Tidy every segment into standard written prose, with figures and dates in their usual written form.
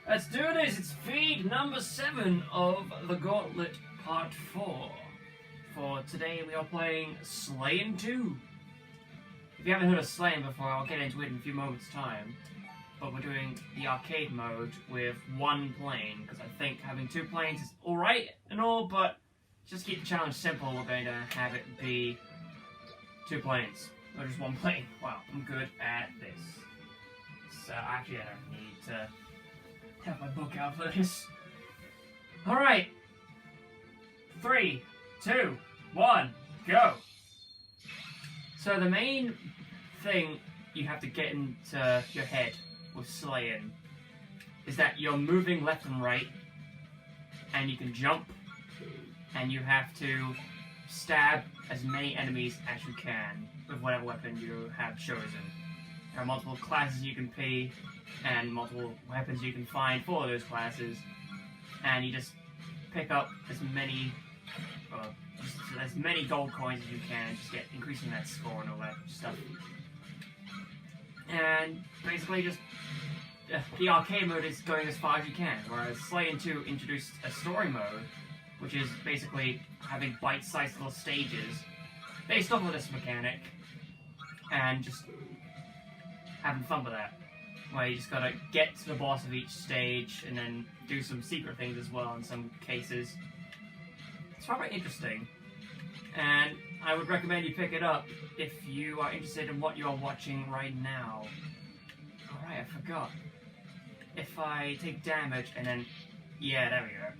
Let's do this! It's feed number 7 of the Gauntlet Part 4. For today we are playing Slayin 2. If you haven't heard of Slayin before, I'll get into it in a few moments' time. But we're doing the arcade mode with one plane, because I think having 2 planes is alright and all, but just keep the challenge simple, we're going to have it be 2 planes, or just 1 plane. Wow, I'm good at this. So actually I don't need to have my book out for this. Alright. 3, 2, 1, go! So the main thing you have to get into your head with Slayin is that you're moving left and right, and you can jump, and you have to stab as many enemies as you can with whatever weapon you have chosen. There are multiple classes you can play, and multiple weapons you can find for those classes, and you just pick up as many gold coins as you can, just get increasing that score and all that stuff. And basically just the arcade mode is going as far as you can, whereas Slayin 2 introduced a story mode, which is basically having bite-sized little stages based off of this mechanic, and just having fun with that. Where you just gotta get to the boss of each stage and then do some secret things as well in some cases. It's probably interesting, and I would recommend you pick it up if you are interested in what you are watching right now. Alright, I forgot. If I take damage and then... yeah, there we go.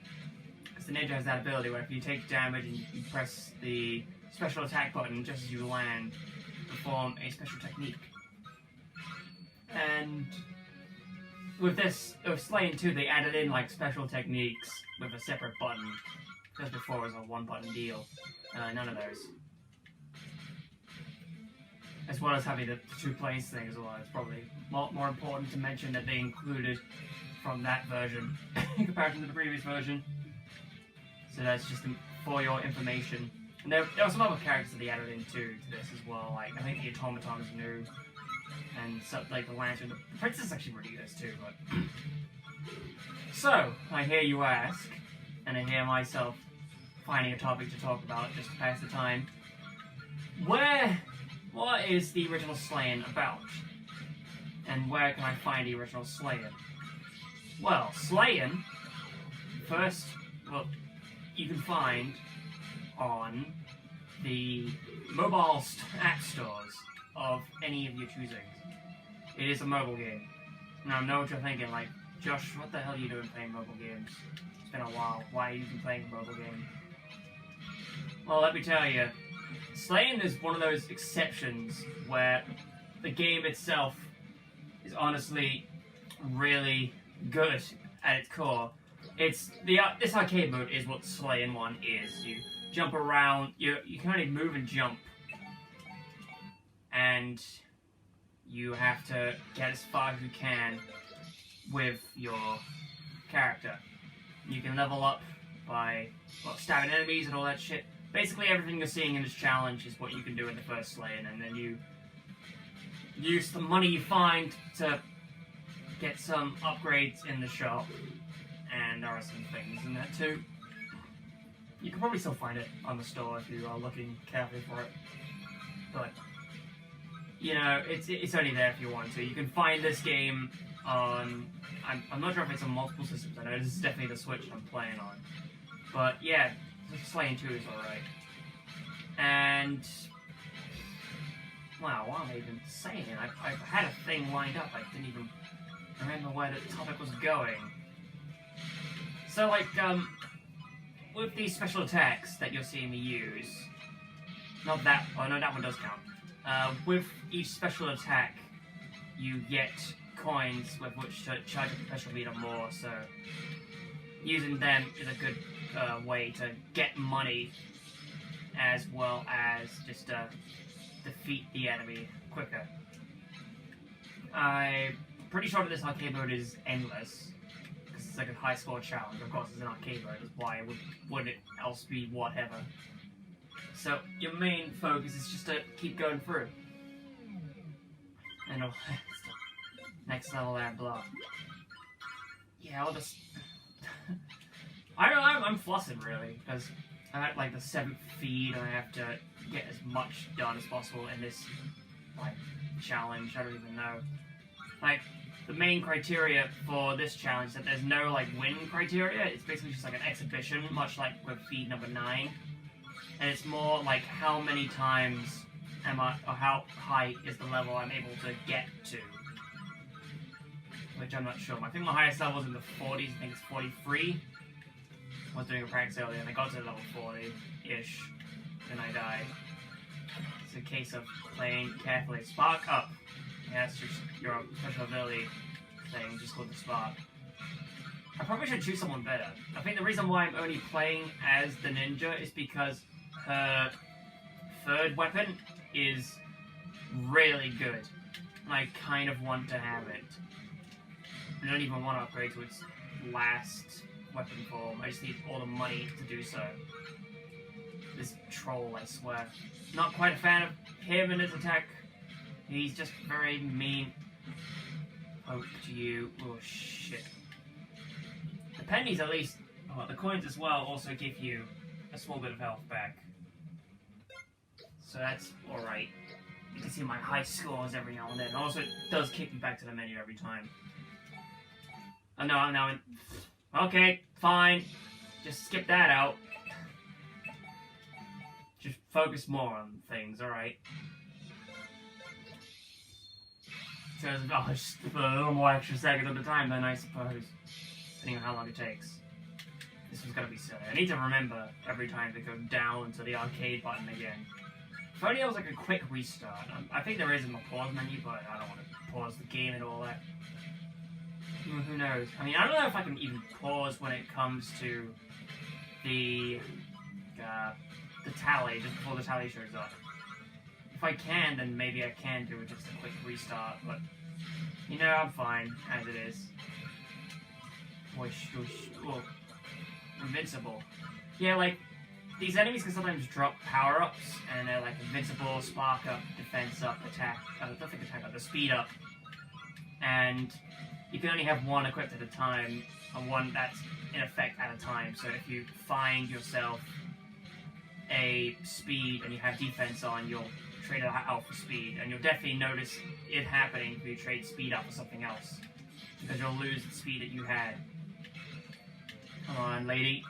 Because the ninja has that ability where if you take damage and you press the special attack button just as you land, perform a special technique. And with this, with Slayin 2, they added in like special techniques with a separate button. Because before it was a 1-button deal. None of those. As well as having the 2 planes thing as well. It's probably more important to mention that they included from that version in comparison to the previous version. So that's just for your information. And there were some other characters that they added in to this as well. Like I think the automaton is new. And so, like the lantern, the princess is actually really good too. But so I hear you ask, and I hear myself finding a topic to talk about just to pass the time. What is the original Slayin about? And where can I find the original Slayin? Well, Slayin, first, you can find on the mobile app stores of any of your choosing. It is a mobile game. Now I know what you're thinking, like, Josh, what the hell are you doing playing mobile games? It's been a while. Why are you even playing a mobile game? Well, let me tell you, Slayin is one of those exceptions where the game itself is honestly really good at its core. This arcade mode is what Slayin 1 is. You jump around, you can only move and jump, and you have to get as far as you can with your character. You can level up by stabbing enemies and all that shit. Basically everything you're seeing in this challenge is what you can do in the first Slayin, and then you use the money you find to get some upgrades in the shop, and there are some things in that too. You can probably still find it on the store if you are looking carefully for it, but you know, it's only there if you want to. You can find this game on... I'm not sure if it's on multiple systems. I know this is definitely the Switch I'm playing on. But yeah, Slayin 2 is alright. And... wow, what am I even saying? I had a thing lined up. I didn't even remember where the topic was going. So like, with these special attacks that you're seeing me use... not that... oh no, that one does count. With each special attack, you get coins with which to charge a special meter more, so using them is a good way to get money, as well as just defeat the enemy quicker. I'm pretty sure that this arcade mode is endless, because it's like a high score challenge. Of course, it's an arcade mode, that's why would it else be whatever. So your main focus is just to keep going through. And next level there, blah. Yeah, I'll just... I don't know, I'm flossing really, because I'm at like the 7th feed and I have to get as much done as possible in this, like, challenge. I don't even know. Like, the main criteria for this challenge is that there's no, like, win criteria. It's basically just like an exhibition, much like with feed number 9. And it's more like how many times am I, or how high is the level I'm able to get to. Which I'm not sure. I think my highest level is in the 40s, I think it's 43. I was doing a practice earlier and I got to level 40-ish, and I died. It's a case of playing carefully. Spark up! Yeah, it's just your special ability thing, just called the Spark. I probably should choose someone better. I think the reason why I'm only playing as the ninja is because her third weapon is really good. And I kind of want to have it. I don't even want to upgrade to its last weapon form. I just need all the money to do so. This troll, I swear. Not quite a fan of him and his attack. He's just very mean. Poke to you. Oh shit. The pennies at least, oh, the coins as well, also give you a small bit of health back. So that's alright. You can see my high scores every now and then. Also, it does kick me back to the menu every time. Oh no, I'm now in... Okay, fine. Just skip that out. Just focus more on things, alright? So, oh, just a little more extra seconds at a time then, I suppose. Depending on how long it takes. This one's gonna be silly. I need to remember every time to go down to the arcade button again. If only there was like a quick restart. I think there is in the pause menu, but I don't want to pause the game and all that. Who knows? I mean, I don't know if I can even pause when it comes to the tally, just before the tally shows up. If I can, then maybe I can do just a quick restart, but, you know, I'm fine as it is. Whoosh, whoosh, oh. Invincible. Yeah, like, these enemies can sometimes drop power-ups, and they're like invincible, spark up, defense up, attack, I don't think attack up, the speed up. And you can only have one equipped at a time, and one that's in effect at a time. So if you find yourself a speed and you have defense on, you'll trade it out for speed, and you'll definitely notice it happening if you trade speed up for something else, because you'll lose the speed that you had. Come on, lady.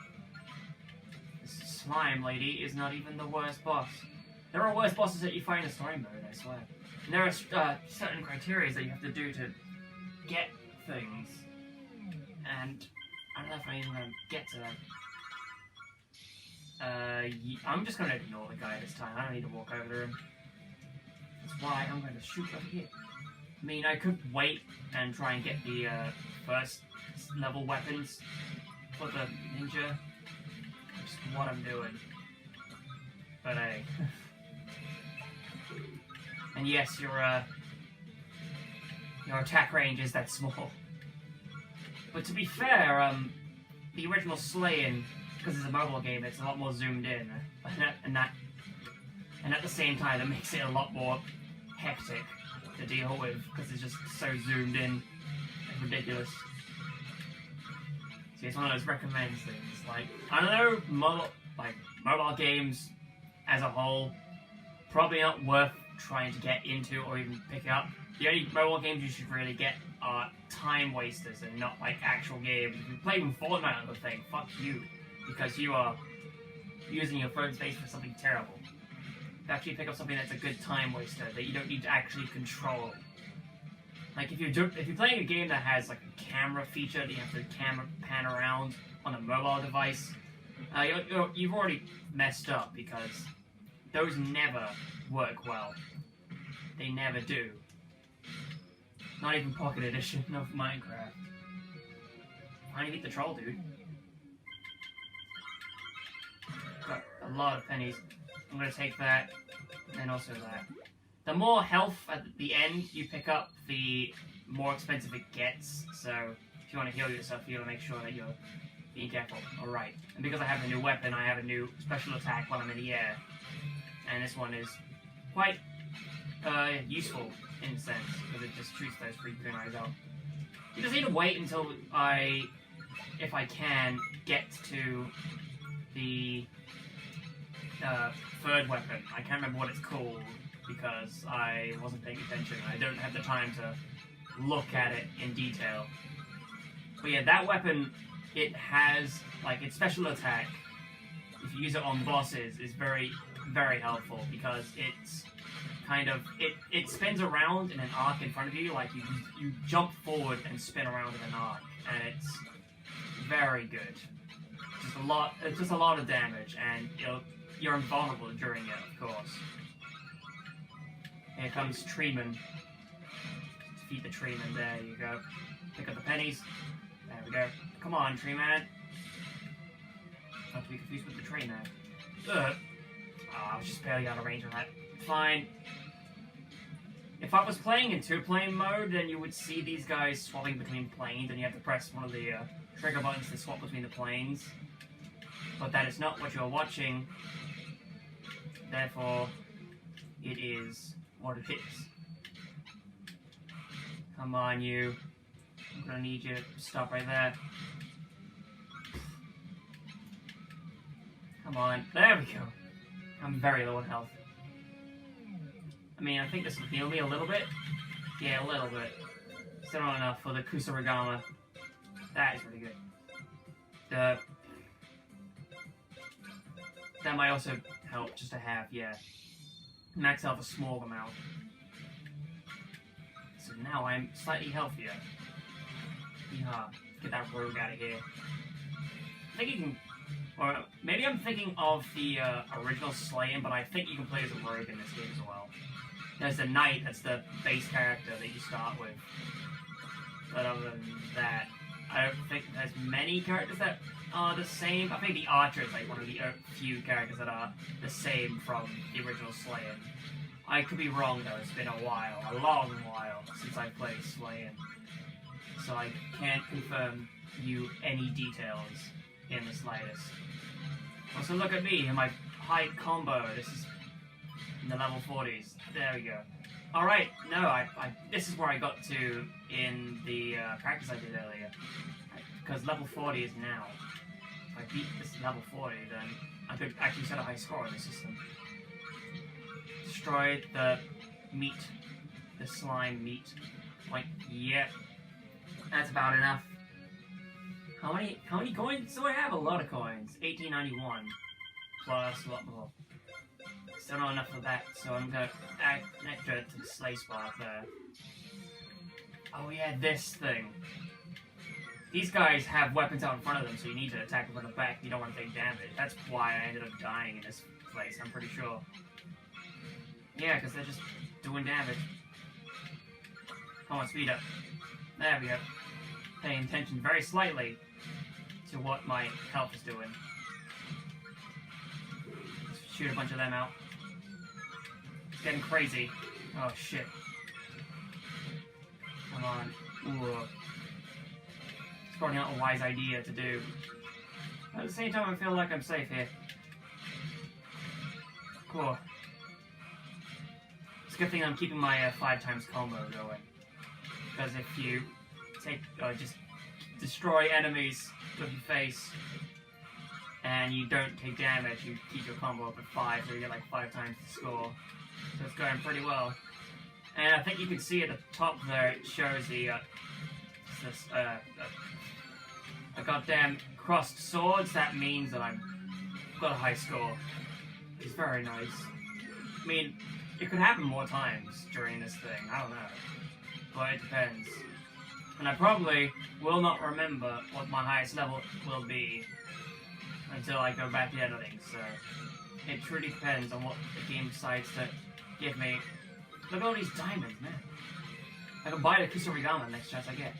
This slime lady is not even the worst boss. There are worse bosses that you find in story mode, I swear. And there are certain criteria that you have to do to get things, and I don't know if I'm even going to get to them. I'm just going to ignore the guy this time. I don't need to walk over to him. That's why I'm going to shoot over here. I mean, I could wait and try and get the first level weapons for the ninja. Just what I'm doing. But hey. And yes, your attack range is that small. But to be fair, the original Slayin, because it's a mobile game, it's a lot more zoomed in, and at the same time, it makes it a lot more hectic to deal with, because it's just so zoomed in and ridiculous. See, it's one of those recommends things. Like, I don't know, mobile games as a whole, probably not worth trying to get into or even pick up. The only mobile games you should really get are time wasters and not like actual games. If you play even Fortnite or the thing, fuck you, because you are using your phone space for something terrible. Actually pick up something that's a good time waster that you don't need to actually control. Like if you're playing a game that has like a camera feature that you have to camera pan around on a mobile device, you've already messed up, because those never work well. They never do. Not even Pocket Edition of Minecraft. Finally beat the troll, dude. Got a lot of pennies. I'm gonna take that, and also that. The more health at the end you pick up, the more expensive it gets. So if you want to heal yourself, you gotta make sure that you're being careful. Alright. And because I have a new weapon, I have a new special attack when I'm in the air. And this one is quite useful in a sense, because it just shoots those free green eyes out. You just need to wait until if I can, get to the third weapon. I can't remember what it's called because I wasn't paying attention. I don't have the time to look at it in detail. But yeah, that weapon, it has, like, its special attack, if you use it on bosses, is very, very helpful because it's kind of, it spins around in an arc in front of you, like you jump forward and spin around in an arc, and it's very good. It's just a lot of damage, and you're invulnerable during it, of course. Here comes Treeman. Defeat the Treeman, there you go. Pick up the pennies. There we go. Come on, Treeman. Not to be confused with the Treeman. Ugh. Oh, I was just barely out of range of that. Fine. If I was playing in two-plane mode, then you would see these guys swapping between planes, and you have to press one of the trigger buttons to swap between the planes. But that is not what you're watching. Therefore, it is what it is. Come on, you. I'm gonna need you to stop right there. Come on. There we go. I'm very low on health. I mean, I think this will heal me a little bit. Yeah, a little bit. Still not enough for the Kusarigama. That is pretty good. That might also help just to have, yeah. Max health a small amount. So now I'm slightly healthier. Yeah, get that rogue out of here. I think you can, or maybe I'm thinking of the original Slayin, but I think you can play as a rogue in this game as well. There's the knight, that's the base character that you start with. But other than that, I don't think there's many characters that are the same. I think the archer is like one of the few characters that are the same from the original Slayin. I could be wrong though, it's been a while, a long while, since I played Slayin. So I can't confirm you any details in the slightest. Also look at me and my high combo, this is in the level 40s. There we go. Alright, no, this is where I got to in the practice I did earlier. Because level 40 is now. If I beat this level 40, then I could actually set a high score in the system. Destroy the meat. The slime meat. Like, yeah. That's about enough. How many coins do I have? A lot of coins. 1891. Plus a lot more. Still not enough for that, so I'm gonna add an extra to the slay spark there. Oh yeah, this thing. These guys have weapons out in front of them, so you need to attack them from the back. You don't want to take damage. That's why I ended up dying in this place, I'm pretty sure. Yeah, because they're just doing damage. Come on, speed up. There we go. Paying attention very slightly to what my health is doing. Let's shoot a bunch of them out. It's getting crazy. Oh shit. Come on. Ooh. It's probably not a wise idea to do. At the same time, I feel like I'm safe here. Cool. It's a good thing I'm keeping my 5 times combo going. Because if you take, just destroy enemies with your face, and you don't take damage, you keep your combo up at 5, so you get like 5 times the score. So it's going pretty well. And I think you can see at the top there, it shows the, a goddamn crossed swords. That means that I've got a high score, which is very nice. I mean, it could happen more times during this thing, I don't know. But it depends. And I probably will not remember what my highest level will be until I go back to editing, so it truly depends on what the game decides to give me. Look at all these diamonds, man. I can buy the Kusarigama next chance I get.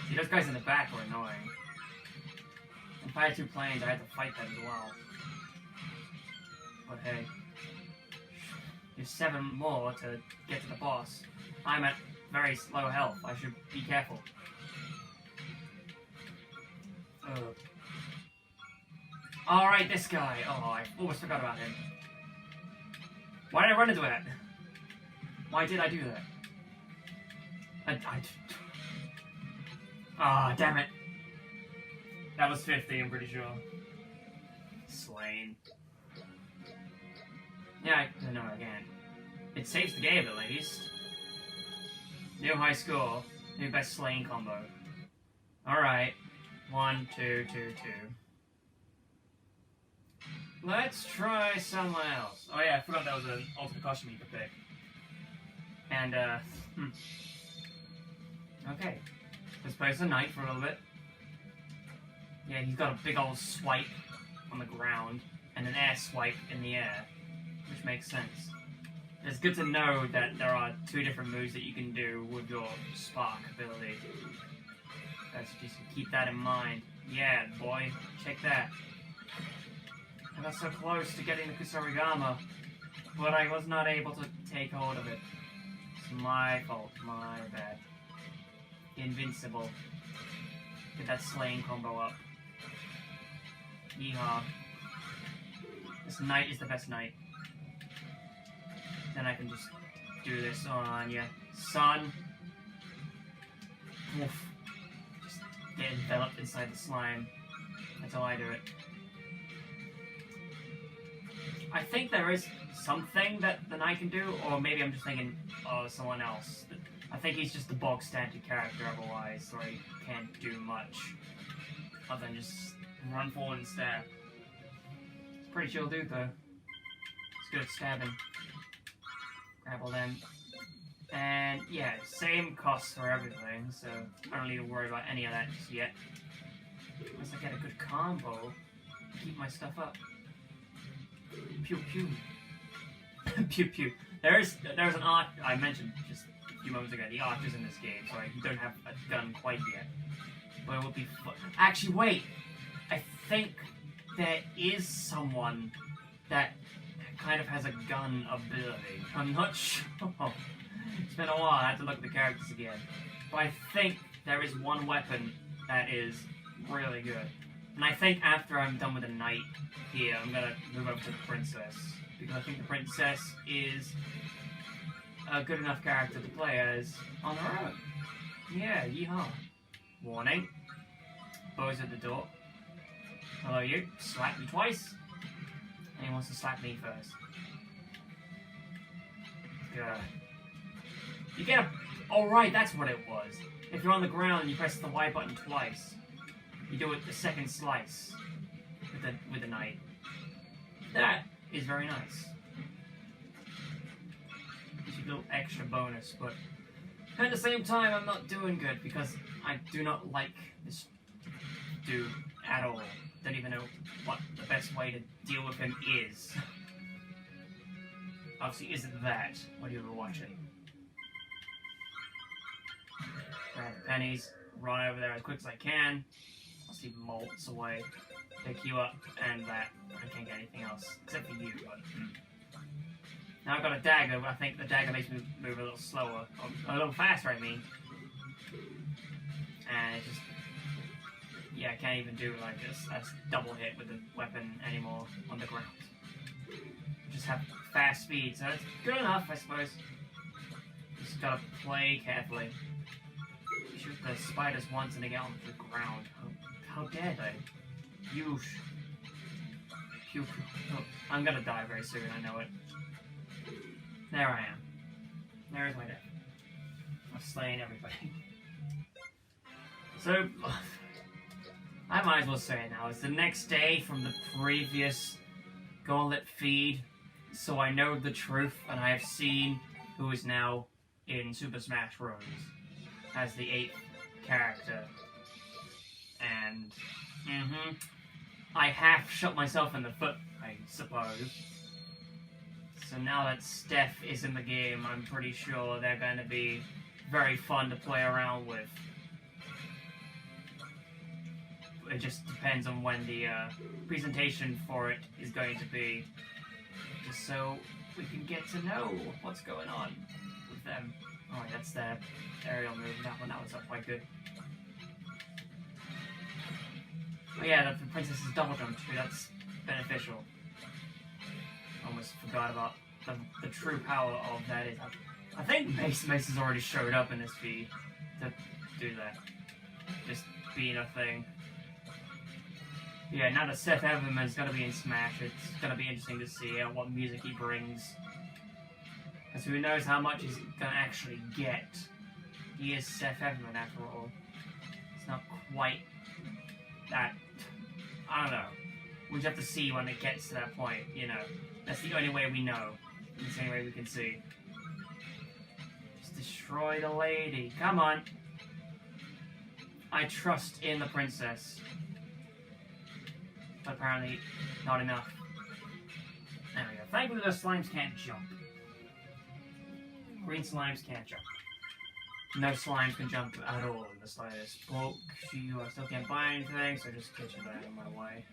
See, those guys in the back were annoying. If I had 2 planes, I had to fight them as well. But hey, there's 7 more to get to the boss. I'm at very slow health. I should be careful. Alright, this guy. Oh, I almost forgot about him. Why did I run into that? Why did I do that? Ah, damn it. That was 50, I'm pretty sure. Slayin. Yeah, I know again. It saves the game at least. New high score. New best Slayin combo. Alright. 1, 2, 2, 2. Let's try someone else. Oh yeah, I forgot that was an alternate costume you could pick. And, okay. Let's play as a knight for a little bit. Yeah, he's got a big old swipe on the ground, and an air swipe in the air, which makes sense. It's good to know that there are 2 different moves that you can do with your spark ability. Let's just keep that in mind. Yeah, boy, check that. I got so close to getting the Kusarigama, but I was not able to take hold of it. It's my fault, my bad. Invincible. Get that Slayin combo up. Yeehaw. This knight is the best knight. Then I can just do this on ya. Son. Woof. Just get enveloped inside the slime. That's how I do it. I think there is something that the knight can do, or maybe I'm just thinking of someone else. I think he's just the bog standard character otherwise, so he can't do much other than just run forward and stab. It's a pretty chill dude though. He's good at stabbing. Grab all them. And yeah, same cost for everything, so I don't need to worry about any of that just yet. Unless I get a good combo, keep my stuff up. Pew pew. Pew pew. There's an arch I mentioned just a few moments ago. The archers in this game, so I don't have a gun quite yet. But it would be fun. Actually, wait. I think there is someone that kind of has a gun ability. I'm not sure. It's been a while. I have to look at the characters again. But I think there is one weapon that is really good. And I think after I'm done with the knight here, I'm gonna move over to the princess. Because I think the princess is a good enough character to play as on her own. Yeah, yeehaw. Warning. Bows at the door. Hello you. Slap me twice. And he wants to slap me first. Good. You get a... Oh right, that's what it was. If you're on the ground and you press the Y button twice, you do it the second slice with the knight. That is very nice. Gives you a little extra bonus, but at the same time I'm not doing good because I do not like this dude at all. Don't even know what the best way to deal with him is. Obviously isn't that when you were watching. Grab the pennies, run over there as quick as I can. I'll see molts away, pick you up, and that. I can't get anything else, except for you, but... Now I've got a dagger, but I think the dagger makes me move a little slower. Or a little faster, I mean. And it just... Yeah, I can't even do like this. That's double hit with the weapon anymore on the ground. Just have fast speed, so it's good enough, I suppose. Just gotta play carefully. Shoot the spiders once and they get on the ground. How dare they? Yoush. Pew, pew. Oh, I'm gonna die very soon, I know it. There I am. There's my death. I'm slaying everybody. So, I might as well say it now. It's the next day from the previous Gauntlet feed, so I know the truth, and I have seen who is now in Super Smash Bros. As the 8th character. And, I half shot myself in the foot, I suppose. So now that Steph is in the game, I'm pretty sure they're going to be very fun to play around with. It just depends on when the presentation for it is going to be. Just so we can get to know what's going on with them. Oh, that's the aerial move. That was up quite good. Oh yeah, the princess's double jump too. That's beneficial. Almost forgot about the true power of that is. I think Mace has already showed up in this feed to do that. just being a thing. Yeah, now that Seth Everman's gonna be in Smash, it's gonna be interesting to see what music he brings. Because who knows how much he's gonna actually get. He is Seth Everman after all. It's not quite that... I don't know. We just have to see when it gets to that point, you know. That's the only way we know. That's the only way we can see. Just destroy the lady. Come on. I trust in the princess. But apparently, not enough. There we go. Thankfully, those slimes can't jump. Green slimes can't jump. No slimes can jump at all in the slightest. Poke, you still can't buy anything, so just get you that in my way.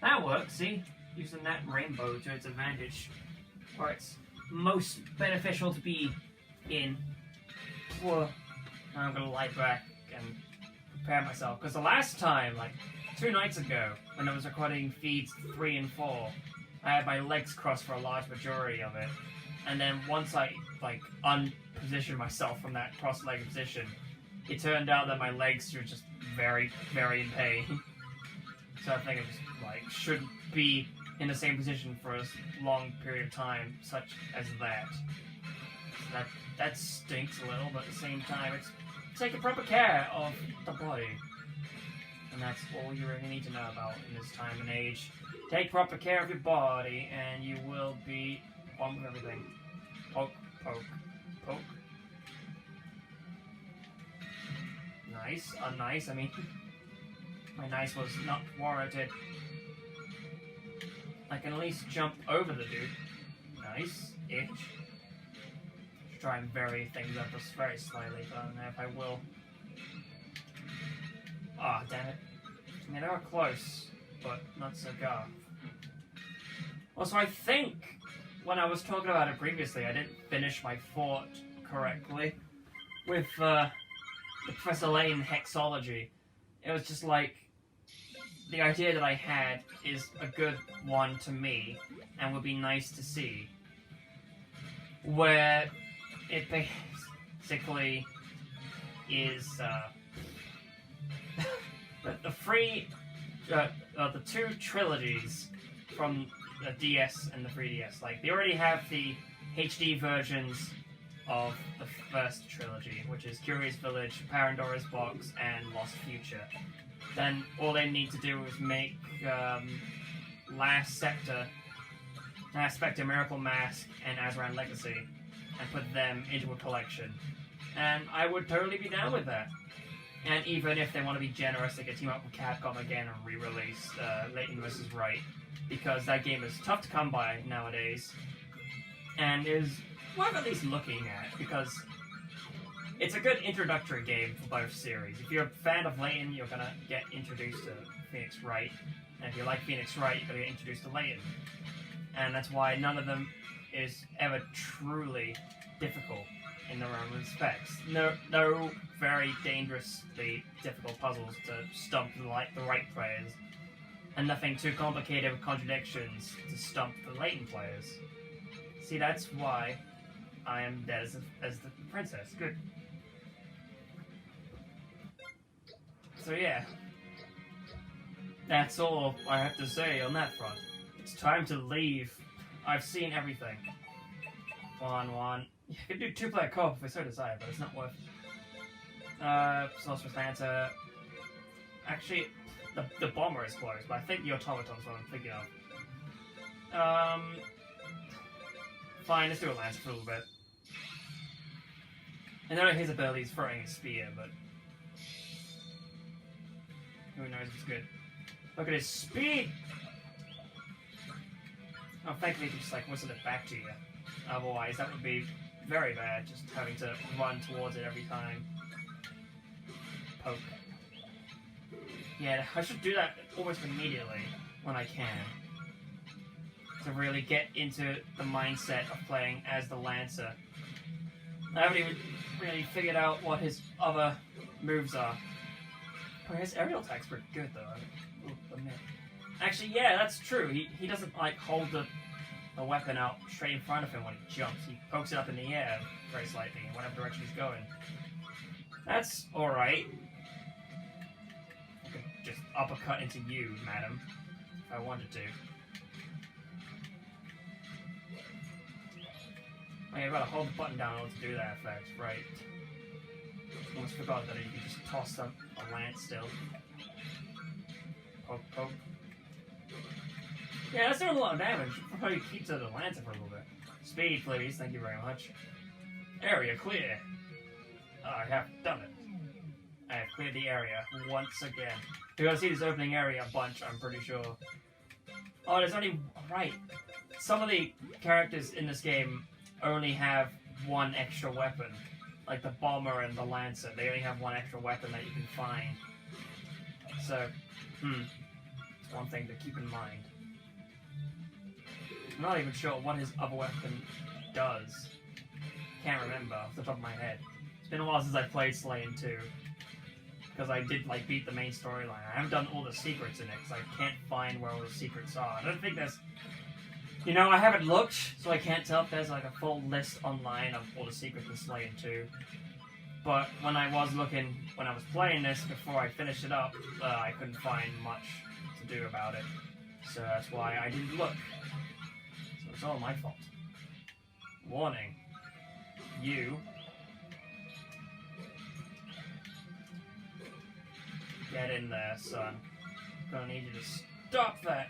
That works, see? Using that rainbow to its advantage. Where it's most beneficial to be in. Well, I'm gonna lie back and prepare myself. Because the last time, like 2 nights ago, when I was recording feeds 3 and 4, I had my legs crossed for a large majority of it. And then once I, like, unpositioned myself from that cross-legged position, it turned out that my legs were just very, very in pain. So I think I just, like, shouldn't be in the same position for a long period of time, such as that. So that stinks a little, but at the same time, it's taking proper care of the body. And that's all you really need to know about in this time and age. Take proper care of your body, and you will be on with everything. Poke, poke, poke. Nice, unnice, I mean... My nice was not warranted. I can at least jump over the dude. Nice-ish. Try and vary things up just very slightly, but I don't know if I will. Ah, oh, damn it. I mean, they were close, but not so good. Also, I think when I was talking about it previously, I didn't finish my thought correctly with the Professor Layton hexology. It was just like, the idea that I had is a good one to me, and would be nice to see. Where it basically is, the 2 trilogies from the DS and the 3DS. Like, they already have the HD versions of the first trilogy, which is Curious Village, Parandora's Box, and Lost Future. Then all they need to do is make Last Spectre, Miracle Mask, and Azran Legacy, and put them into a collection. And I would totally be down with that. And even if they want to be generous, they could team up with Capcom again and re-release Layton vs. Wright, because that game is tough to come by nowadays, and is worth at least looking at, because it's a good introductory game for both series. If you're a fan of Layton, you're gonna get introduced to Phoenix Wright, and if you like Phoenix Wright, you're gonna get introduced to Layton. And that's why none of them is ever truly difficult in their own respects. No very dangerously difficult puzzles to stump the right players, and nothing too complicated with contradictions to stump the Layton players. See, that's why I am dead as the princess. Good. So yeah, that's all I have to say on that front. It's time to leave. I've seen everything. One. You could do 2-player co-op if I so decide, but it's not worth it. Sorcerer's Lantern. Actually, the bomber is closed, but I think the automaton's what I'm thinking of. Fine, let's do a lance for a little bit. I know his ability is throwing a spear, but who knows if it's good. Look at his speed! Oh, thankfully he can just like whistle it back to you. Otherwise, that would be very bad, just having to run towards it every time. Poke. Yeah, I should do that almost immediately when I can, to really get into the mindset of playing as the Lancer. I haven't even really figured out what his other moves are. Oh, his aerial attack's pretty good though. Ooh, actually, yeah, that's true. He doesn't like hold the weapon out straight in front of him when he jumps. He pokes it up in the air very slightly in whatever direction he's going. That's alright. uppercut into you, madam, if I wanted to. Oh, yeah, I've got to hold the button down in order to do that effect, right. Almost forgot that you can just toss a lance still. Poke, poke. Yeah, that's doing a lot of damage. I'll probably keep to the lance for a little bit. Speed, please. Thank you very much. Area clear. I have done it. I have cleared the area once again. You're gonna see this opening area a bunch, I'm pretty sure. Oh, there's only... Right. Some of the characters in this game only have one extra weapon. Like the bomber and the lancer. They only have one extra weapon that you can find. So, it's one thing to keep in mind. I'm not even sure what his other weapon does. Can't remember off the top of my head. It's been a while since I played Slayin 2. Because I did, like, beat the main storyline. I haven't done all the secrets in it, because I can't find where all the secrets are. I don't think there's... You know, I haven't looked, so I can't tell if there's, like, a full list online of all the secrets in Slayin 2. But when I was looking, when I was playing this, before I finished it up, I couldn't find much to do about it. So that's why I didn't look. So it's all my fault. Warning. You... Get in there, son. Gonna need you to stop that.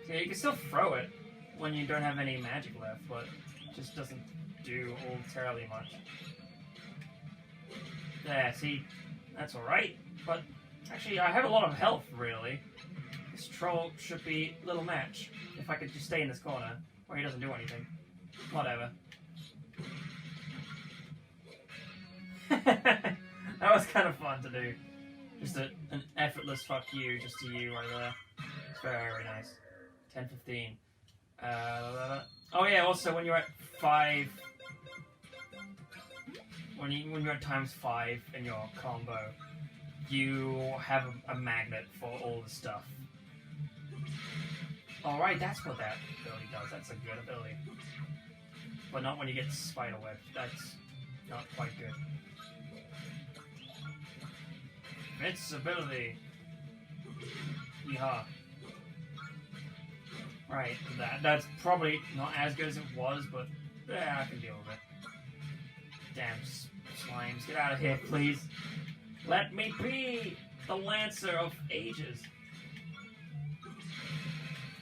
Yeah, you can still throw it when you don't have any magic left, but it just doesn't do all terribly much. Yeah, see, that's alright, but actually I have a lot of health, really. This troll should be a little match. If I could just stay in this corner, where he doesn't do anything. Whatever. That was kind of fun to do. Just an effortless fuck you, just to you right there. It's very nice. 10-15. Oh yeah, also when you're at 5... When you're at times 5 in your combo, you have a magnet for all the stuff. Alright, that's what that ability does. That's a good ability. But not when you get spiderweb. That's not quite good. Invincibility. Yeehaw. Right, that's probably not as good as it was, but yeah, I can deal with it. Damn slimes, get out of here, please. Let me be the Lancer of Ages.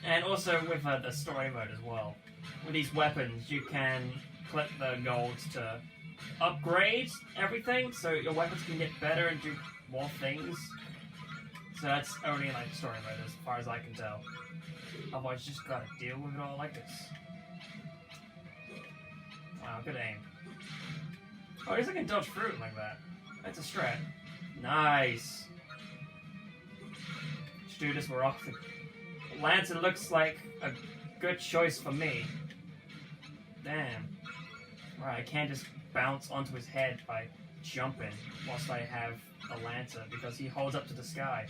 And also with the story mode as well. With these weapons, you can click the golds to upgrade everything, so your weapons can get better and do more things. So that's only in like story mode as far as I can tell. Otherwise you just gotta deal with it all like this. Wow, good aim. Oh, I guess I can dodge through it like that. That's a strat. Nice. Let's do this more often. Lancer looks like a good choice for me. Damn. Right, I can't just bounce onto his head by jumping whilst I have a Lancer because he holds up to the sky.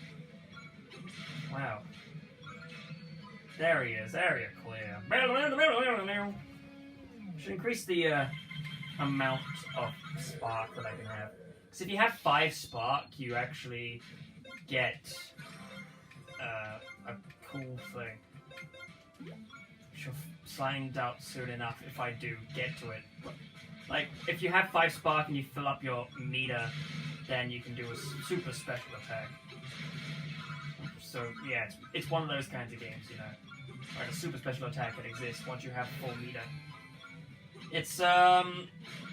Wow. There he is. Area clear. Should increase the amount of spark that I can have. Because if you have 5 spark, you actually get a cool thing. She'll find out soon enough if I do get to it. Like, if you have 5 spark and you fill up your meter, then you can do a super special attack. So, yeah, it's one of those kinds of games, you know. Like a super special attack that exists once you have full meter. It's,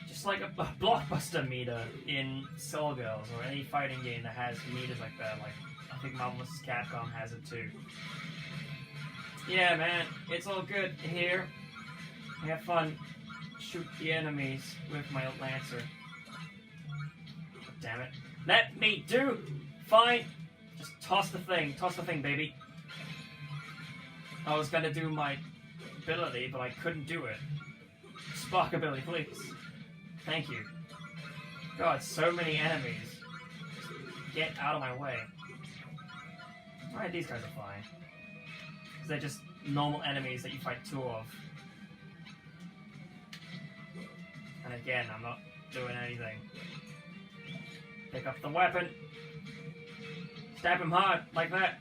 just like a blockbuster meter in Soul Girls, or any fighting game that has meters like that. Like, I think Marvel vs. Capcom has it too. Yeah, man, it's all good here. I have fun. Shoot the enemies with my Lancer. Oh, damn it. Let me do! Fine! Just toss the thing, baby. I was gonna do my ability, but I couldn't do it. Spark ability, please. Thank you. God, so many enemies. Just get out of my way. Alright, these guys are fine. Because they're just normal enemies that you fight 2 of. And again, I'm not doing anything. Pick up the weapon. Stab him hard, like that.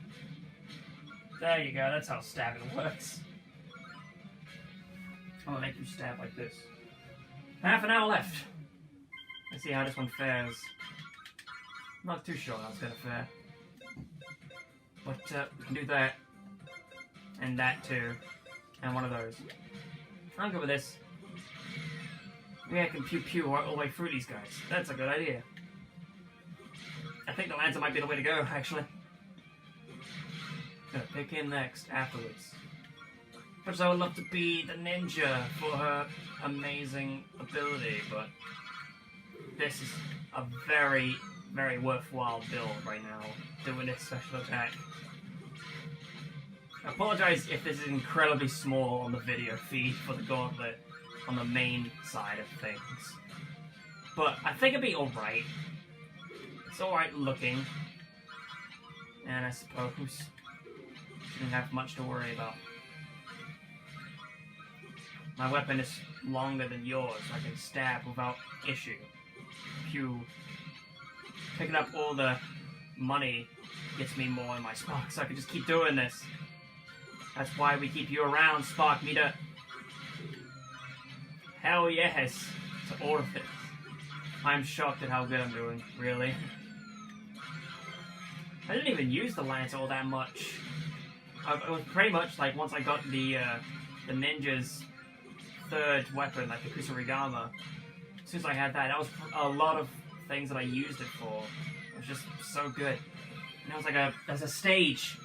There you go, that's how stabbing works. I'm gonna make you stab like this. Half an hour left. Let's see how this one fares. Not too sure how it's gonna fare. But we can do that. And that too. And one of those. I'm good with this. Maybe I can pew-pew all the way through these guys. That's a good idea. I think the Lancer might be the way to go, actually. Gonna pick him next, afterwards. Perhaps I would love to be the ninja for her amazing ability, but this is a very, very worthwhile build right now, doing this special attack. I apologize if this is incredibly small on the video feed for the Gauntlet on the main side of things. But I think it'd be alright. It's alright looking. And I suppose shouldn't have much to worry about. My weapon is longer than yours, so I can stab without issue. Pew. Picking up all the money gets me more in my spark, so I can just keep doing this. That's why we keep you around, Spark Meter. Hell yes to all of it. I'm shocked at how good I'm doing, really. I didn't even use the lance all that much. It was pretty much like once I got the ninja's third weapon, like the Kusarigama. As soon as I had that, that was a lot of things that I used it for. It was just so good. And it was like there's a stage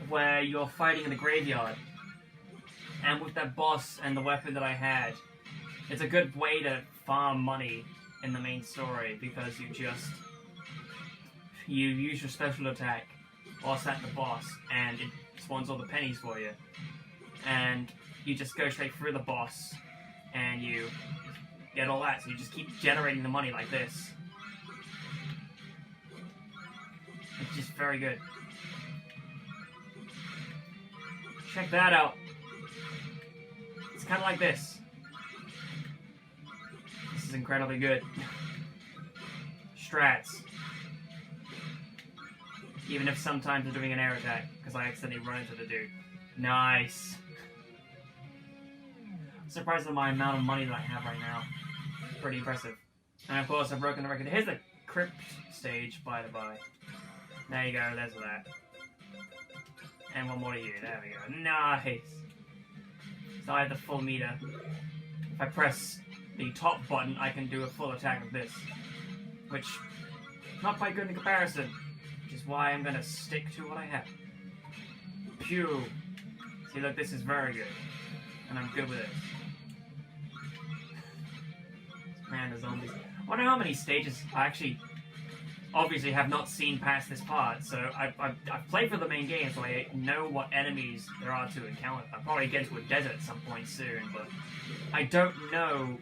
where you're fighting in the graveyard, and with that boss and the weapon that I had, it's a good way to farm money in the main story, because you use your special attack whilst at the boss, and it spawns all the pennies for you, and you just go straight through the boss and you get all that, so you just keep generating the money like this. It's just very good. Check that out. It's kind of like this. This is incredibly good. Strats. Even if sometimes I'm doing an air attack, because I accidentally run into the dude. Nice. I'm surprised at my amount of money that I have right now. Pretty impressive. And of course I've broken the record. Here's the crypt stage, by the by. There you go, there's that. And one more to you, there we go. Nice! So I have the full meter. If I press the top button, I can do a full attack of this. Which, not quite good in comparison. Which is why I'm gonna stick to what I have. Pew! See, look, this is very good. And I'm good with this. Man, the zombies. I wonder how many stages I actually obviously have not seen past this part, so I've played for the main game, so I know what enemies there are to encounter. I'll probably get to a desert at some point soon, but I don't know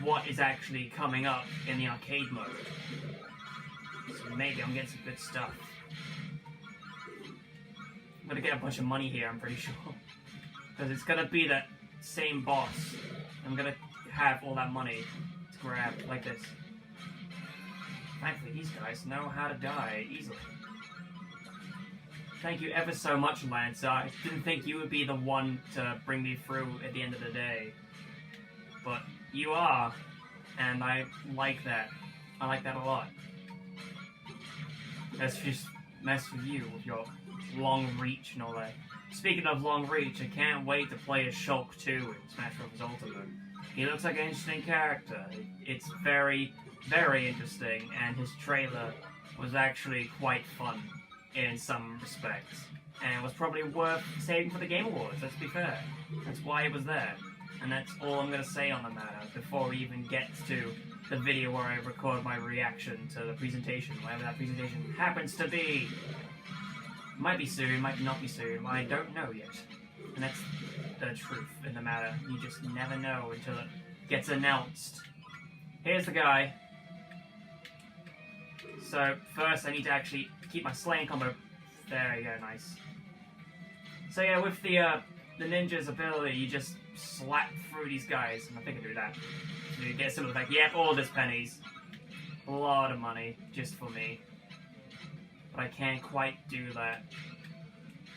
what is actually coming up in the arcade mode. So maybe I'm getting some good stuff. I'm gonna get a bunch of money here, I'm pretty sure. Because it's gonna be that same boss. I'm gonna have all that money to grab, like this. Thankfully, these guys know how to die easily. Thank you ever so much, Lancer. I didn't think you would be the one to bring me through at the end of the day. But you are, and I like that. I like that a lot. Let's just mess with you with your long reach and all that. Speaking of long reach, I can't wait to play as Shulk 2 in Smash Bros. Ultimate. He looks like an interesting character. It's very, very interesting, and his trailer was actually quite fun in some respects. And it was probably worth saving for the Game Awards, let's be fair. That's why it was there. And that's all I'm going to say on the matter before we even get to the video where I record my reaction to the presentation, whatever that presentation happens to be. Might be soon, might not be soon, I don't know yet. And that's the truth in the matter. You just never know until it gets announced. Here's the guy. So, first I need to actually keep my Slayin combo. There you go, nice. So yeah, with the ninja's ability, you just slap through these guys, and I think I do that. So you get some of the fact, yep, all this pennies. A lot of money just for me. But I can't quite do that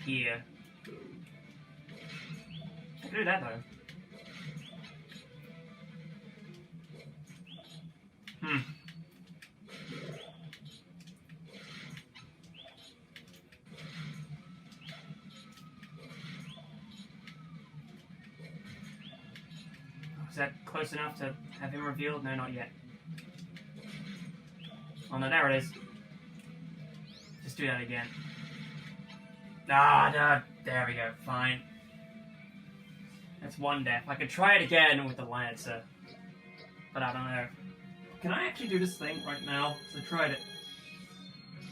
here. I can do that though. Is that close enough to have him revealed? No, not yet. Oh no, there it is. Just do that again. Ah, no, there we go, fine. That's one death. I could try it again with the Lancer. But I don't know. Can I actually do this thing right now? So I tried it.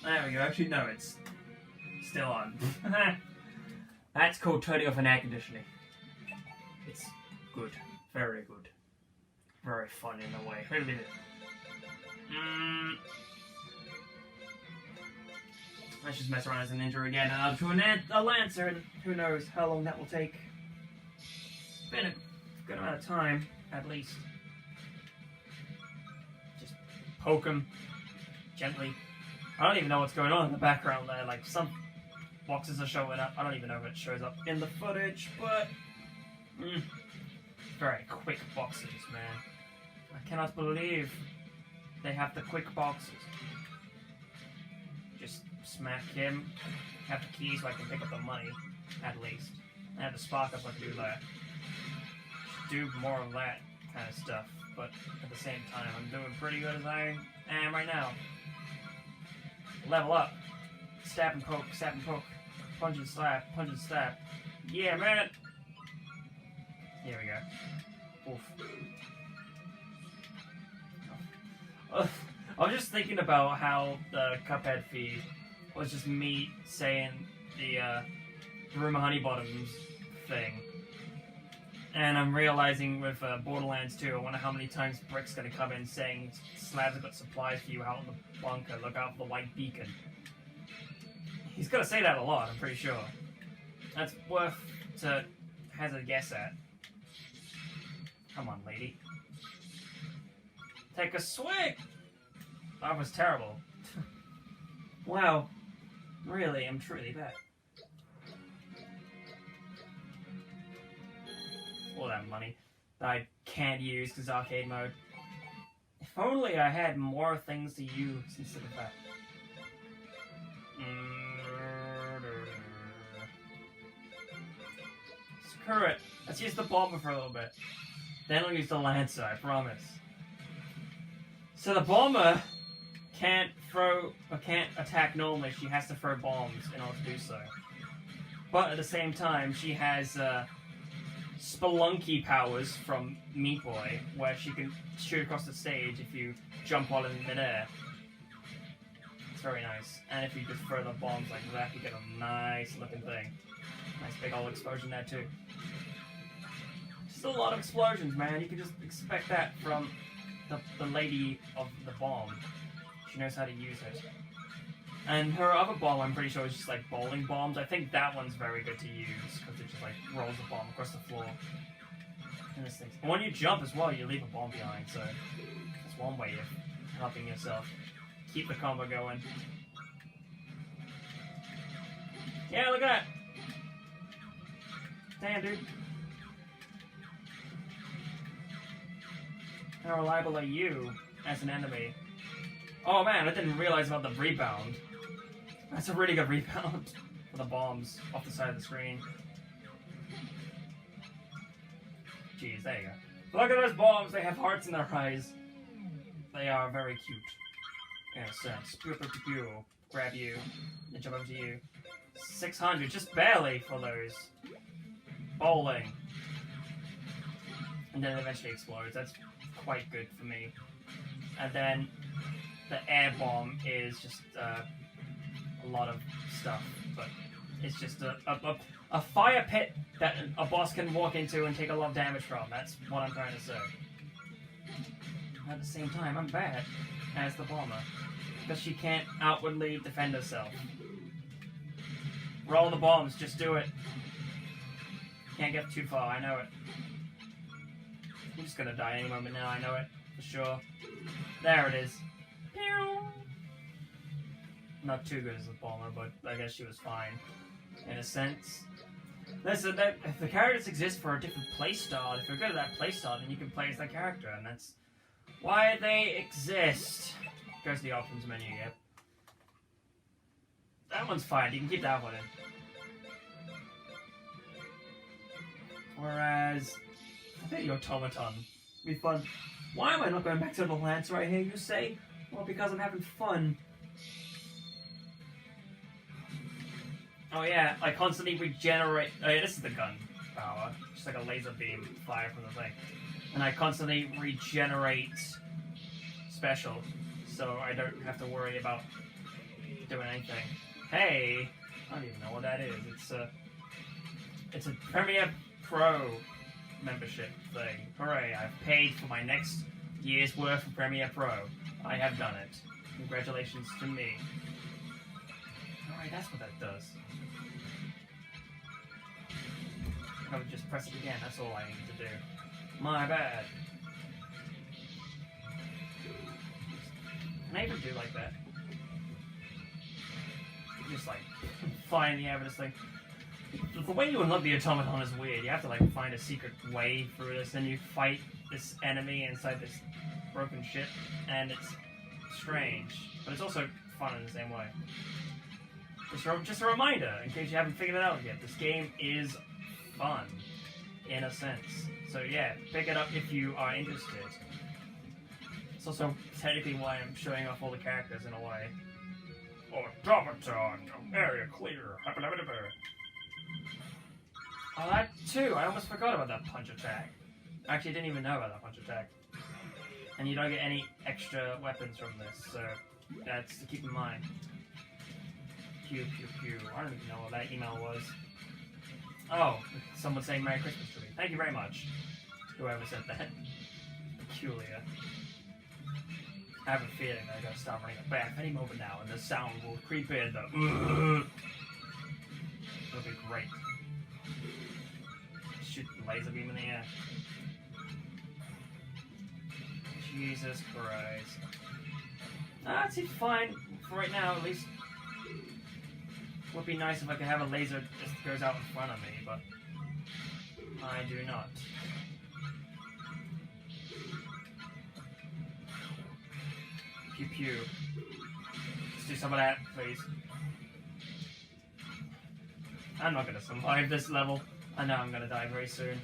There we go. Actually, no, it's still on. That's called turning off an air conditioning. It's good. Very good. Very fun in a way. Wait a minute. Let's just mess around as a ninja again and I'll do a Lancer, and who knows how long that will take. It's been a good amount of time, at least. Just poke him gently. I don't even know what's going on in the background there. Like, some boxes are showing up. I don't even know if it shows up in the footage, but very quick boxes, man. I cannot believe they have the quick boxes. Just smack him. Have the keys so I can pick up the money, at least. I have the spark up so I can do that. Should do more of that kind of stuff, but at the same time, I'm doing pretty good as I am right now. Level up. Stab and poke, stab and poke. Punch and slap, punch and stab. Yeah, man! Here we go. Oof. Oh. I was just thinking about how the Cuphead feed was just me saying the Rumor Honeybottoms thing. And I'm realizing with Borderlands 2, I wonder how many times Brick's gonna come in saying, Slabs have got supplies for you out in the bunker, look out for the white beacon. He's gonna say that a lot, I'm pretty sure. That's worth to hazard a guess at. Come on, lady. Take a swig! That was terrible. Wow. Really, I'm truly bad. All that money that I can't use because arcade mode. If only I had more things to use instead of that. Screw it. Let's use the bomber for a little bit. Then I'll use the Lancer, I promise. So the bomber can't throw or can't attack normally. She has to throw bombs in order to do so. But at the same time, she has spelunky powers from Meat Boy, where she can shoot across the stage if you jump while in midair. It's very nice. And if you just throw the bombs like that, you get a nice looking thing. Nice big old explosion there too. Just a lot of explosions, man. You can just expect that from the lady of the bomb. She knows how to use it. And her other bomb, I'm pretty sure, is just like bowling bombs. I think that one's very good to use because it just like rolls the bomb across the floor. And this thing. And when you jump as well, you leave a bomb behind. So that's one way of helping yourself keep the combo going. Yeah, look at that. Damn, dude. How reliable are you as an enemy? Oh man, I didn't realize about the rebound. That's a really good rebound for the bombs off the side of the screen. Jeez, there you go. Look at those bombs, they have hearts in their eyes. They are very cute. In a sense. Grab you, then jump over to you. 600, just barely for those. Bowling. And then it eventually explodes. That's quite good for me. And then the air bomb is just a lot of stuff, but it's just a fire pit that a boss can walk into and take a lot of damage from. That's what I'm trying to say. At the same time, I'm bad as the bomber because she can't outwardly defend herself. Roll the bombs, just do it. Can't get too far, I know it. I'm just gonna die any moment now, I know it, for sure. There it is. Not too good as a bomber, but I guess she was fine, in a sense. Listen, if the characters exist for a different playstyle, if you're good at that playstyle, then you can play as that character, and that's why they exist. Goes to the options menu, yep. That one's fine, you can keep that one in. Whereas, I think the automaton would be fun. Why am I not going back to the lance right here, you say? Well, because I'm having fun. Oh yeah, I constantly regenerate. Oh yeah, this is the gun power. Just like a laser beam fire from the thing. And I constantly regenerate special, so I don't have to worry about doing anything. Hey! I don't even know what that is. It's a Premiere Pro membership thing. Hooray, I've paid for my next year's worth of Premiere Pro. I have done it. Congratulations to me. Alright, that's what that does. I would just press it again, that's all I need to do. My bad. Can I even do like that? Just like fly in the air with this thing. The way you unlock the automaton is weird. You have to like find a secret way through this, and you fight this enemy inside this broken ship, and it's strange, but it's also fun in the same way. Just a reminder, in case you haven't figured it out yet, this game is fun, in a sense. So yeah, pick it up if you are interested. It's also technically why I'm showing off all the characters in a way. Automaton, area clear. Oh, that too. I almost forgot about that punch attack. Actually, I didn't even know about that punch attack. And you don't get any extra weapons from this, so that's to keep in mind. Pew, pew, pew. I don't even know what that email was. Oh, someone saying Merry Christmas to me. Thank you very much. Whoever said that. Peculiar. I have a feeling that I gotta start running it back any moment now, and the sound will creep in. It'll be great. Shoot the laser beam in the air. Jesus Christ. That seems fine for right now, at least. Would be nice if I could have a laser that just goes out in front of me, but I do not. Pew pew. Let's do some of that, please. I'm not gonna survive this level. I know I'm gonna die very soon.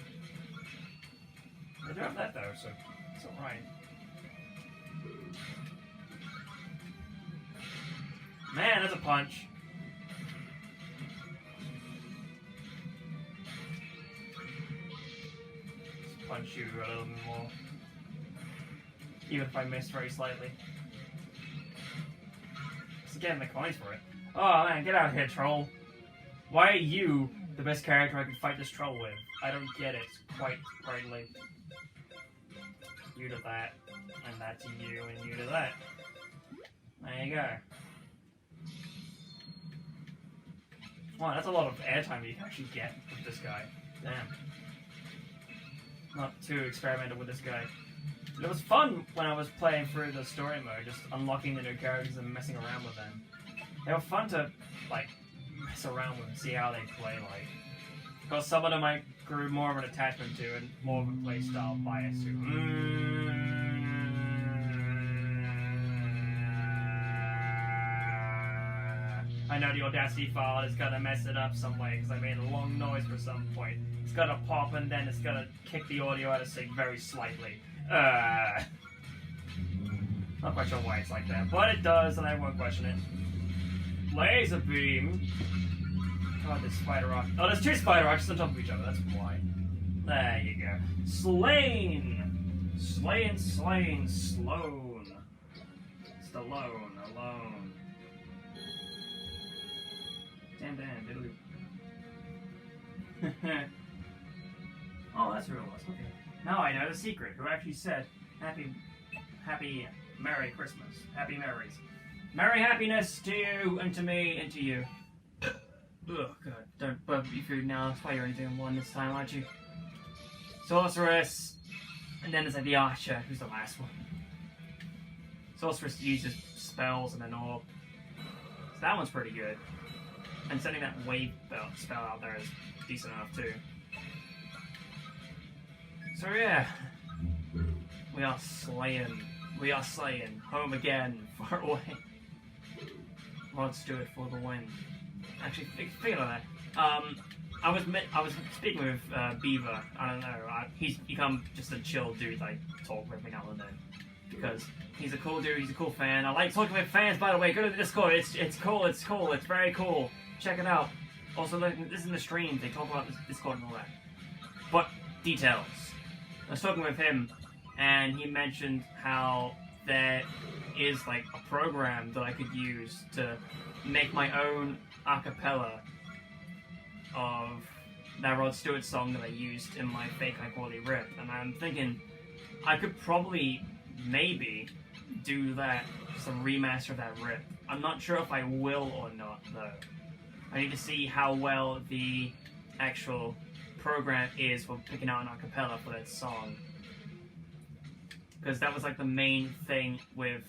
I do have that though, so it's alright. Man, that's a punch. Just punch you a little bit more. Even if I miss very slightly. Just getting the coins for it. Oh man, get out of here, troll. Why are you the best character I can fight this troll with? I don't get it quite rightly. You to that, and that to you, and you to that. There you go. Wow, that's a lot of airtime you can actually get with this guy. Damn. Not too experimental with this guy. But it was fun when I was playing through the story mode, just unlocking the new characters and messing around with them. They were fun to, like, mess around with and see how they play, like. Because some of them I grew more of an attachment to and more of a playstyle bias to. I know the Audacity file is gonna mess it up some way because I made a long noise for some point. It's gonna pop and then it's gonna kick the audio out of sync very slightly. Not quite sure why it's like that, but it does and I won't question it. Laser beam. God, this spider rock. Oh, there's two spider rocks on top of each other. That's why. There you go. Slayin. Slayin, Slayin, Sloan. Stallone, alone. Damn, diddly. Oh, that's who it was. Okay. Now I know the secret. Who actually said, Happy, Merry Christmas. Happy Merries. Merry happiness to you, and to me, and to you. Ugh, God. Don't bug me food now. That's why you're only doing one this time, aren't you? Sorceress. And then there's like the Archer, who's the last one. Sorceress uses spells and an orb. So that one's pretty good. And sending that wave spell out there is decent enough too. So yeah, we are Slayin. We are Slayin. Home again, far away. Rod Stewart for the win. Actually, figure on that. I was speaking with Beaver. I don't know. He's become just a chill dude. Like talk with me now and then because he's a cool dude. He's a cool fan. I like talking with fans. By the way, go to the Discord. It's cool. It's cool. It's very cool. Check it out. Also, look, this is in the stream. They talk about this Discord and all that. But details. I was talking with him, and he mentioned how there is like a program that I could use to make my own acapella of that Rod Stewart song that I used in my fake high quality rip, and I'm thinking I could probably maybe do that, some remaster of that rip. I'm not sure if I will or not though. I need to see how well the actual program is for picking out an acapella for that song, because that was like the main thing with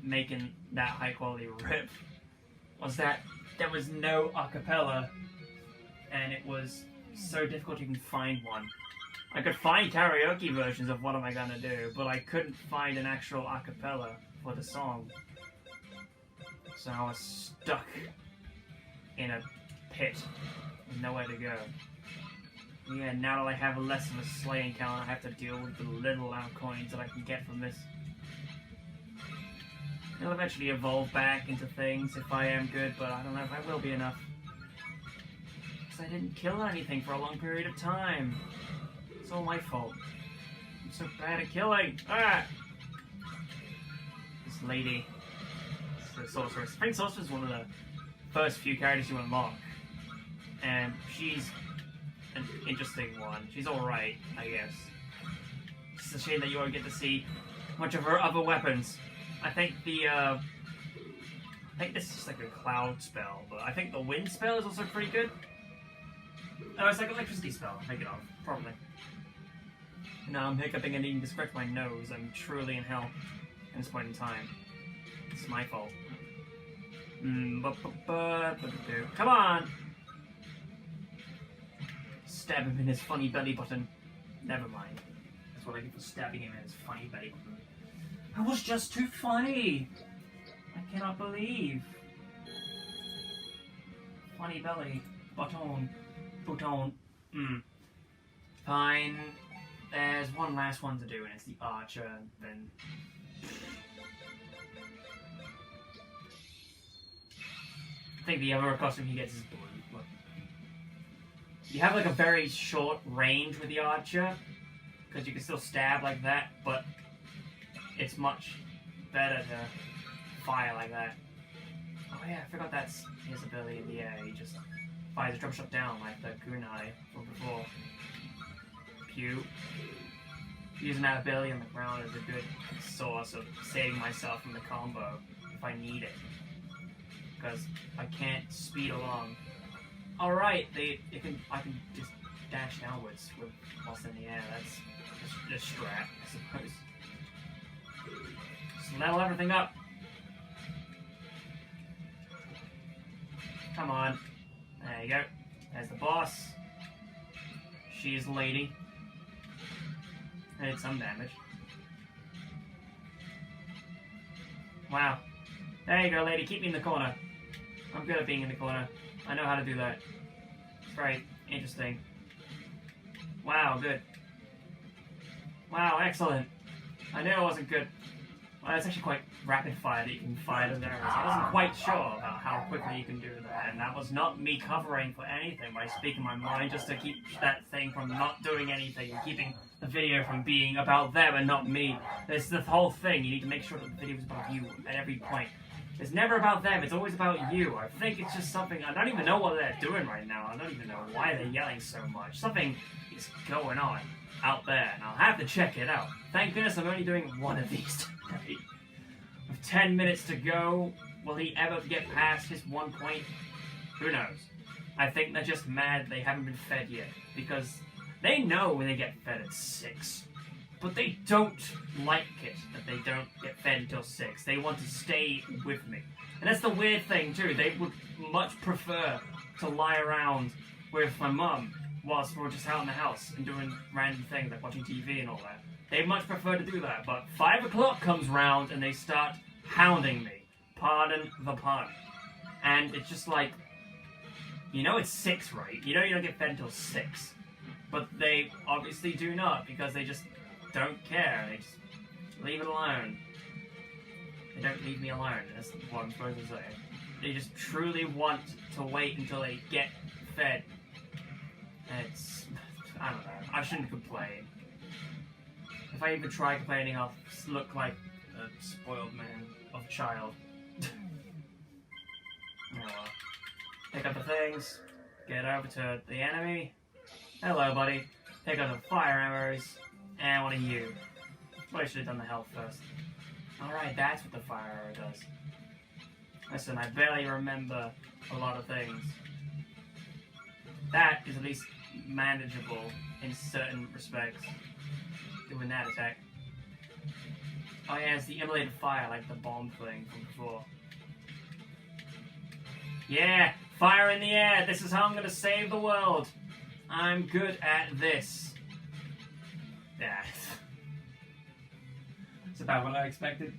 making that high quality rip, was that there was no acapella, and it was so difficult to even find one. I could find karaoke versions of What Am I Gonna Do, but I couldn't find an actual acapella for the song. So I was stuck in a pit with nowhere to go. Yeah, now that I have less of a Slayin count, I have to deal with the little amount of coins that I can get from this. It'll eventually evolve back into things if I am good, but I don't know if I will be enough. Because I didn't kill anything for a long period of time. It's all my fault. I'm so bad at killing. Ah! This lady. The Sorceress. I think Sorceress is one of the first few characters you unlock. And she's an interesting one. She's alright, I guess. It's a shame that you won't get to see much of her other weapons. I think I think this is just like a cloud spell, but I think the wind spell is also pretty good. Oh, it's like an electricity spell, I think it of, probably. Now I'm hiccuping and needing to scratch my nose. I'm truly in hell at this point in time. It's my fault. Come on! Stab him in his funny belly button. Never mind. That's what I get for stabbing him in his funny belly button. That was just too funny! I cannot believe. Funny belly. Button. Bouton. Fine. There's one last one to do, and it's the archer, and then... I think the other costume he gets is blue. Look. You have like a very short range with the archer, because you can still stab like that, but it's much better to fire like that. Oh yeah, I forgot that's his ability in the air. He just fires a drum shot down like the kunai from before. Pew. Using that ability on the ground is a good source of saving myself from the combo if I need it, because I can't speed along. All right, I can just dash downwards with whilst in the air. That's just strat, I suppose. Just level everything up. Come on. There you go. There's the boss. She's lady. I did some damage. Wow. There you go, lady. Keep me in the corner. I'm good at being in the corner. I know how to do that. It's very interesting. Wow, good. Wow, excellent. I knew I wasn't good. Well, it's actually quite rapid fire that you can fire those arrows. I wasn't quite sure about how quickly you can do that, and that was not me covering for anything by speaking my mind just to keep that thing from not doing anything and keeping the video from being about them and not me. There's the whole thing. You need to make sure that the video is about you at every point. It's never about them, it's always about you. I think it's just something, I don't even know what they're doing right now. I don't even know why they're yelling so much. Something is going on out there, and I'll have to check it out. Thank goodness I'm only doing one of these today. With 10 minutes to go, will he ever get past his 1 point? Who knows? I think they're just mad they haven't been fed yet, because they know when they get fed at 6. But they don't like it that they don't get fed until 6. They want to stay with me. And that's the weird thing too. They would much prefer to lie around with my mum whilst we're just out in the house and doing random things like watching TV and all that. They much prefer to do that. But 5 o'clock comes round and they start hounding me. Pardon the pun. And it's just like, you know it's 6, right? You know you don't get fed until 6. But they obviously do not because they just don't care. They just leave it alone. They don't leave me alone. That's what I'm supposed to say. They just truly want to wait until they get fed. It's... I don't know. I shouldn't complain. If I even try complaining, I'll look like a spoiled man of child. Oh well. Pick up the things. Get over to the enemy. Hello, buddy. Pick up the fire arrows. And one of you. Probably should have done the health first. Alright, that's what the fire arrow does. Listen, I barely remember a lot of things. That is at least manageable in certain respects. Doing that attack. Oh yeah, it's the immolated fire, like the bomb thing from before. Yeah! Fire in the air! This is how I'm gonna save the world! I'm good at this. Yeah. It's about what I expected.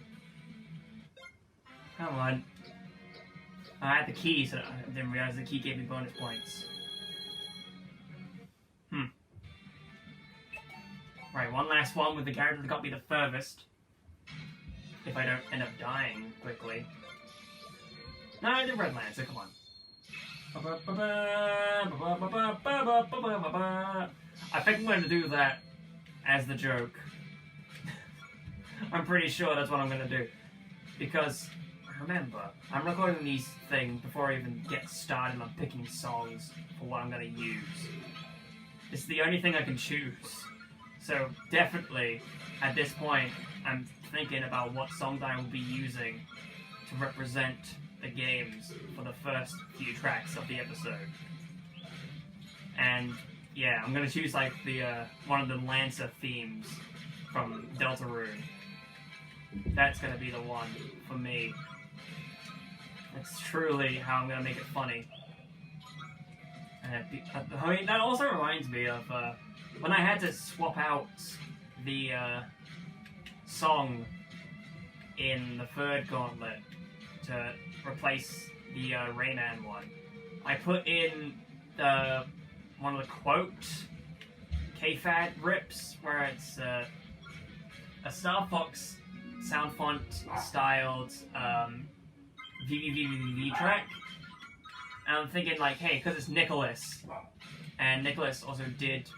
Come on. I had the key, so I didn't realize the key gave me bonus points. Right, one last one with the character that got me the furthest. If I don't end up dying quickly. No, I did Red Lancer, come on. I think I'm going to do that as the joke. I'm pretty sure that's what I'm going to do. Because, remember, I'm recording these things before I even get started on picking songs for what I'm going to use. It's the only thing I can choose. So, definitely, at this point, I'm thinking about what songs I will be using to represent the games for the first few tracks of the episode. And, yeah, I'm going to choose, like, the one of the Lancer themes from Deltarune. That's going to be the one for me. That's truly how I'm going to make it funny. And I mean, that also reminds me of when I had to swap out the song in the third Gauntlet to replace the Rayman one. I put in one of the quote KFAD rips where it's a Star Fox sound font styled VVVVV track. And I'm thinking like, hey, because it's Nicholas, and Nicholas also did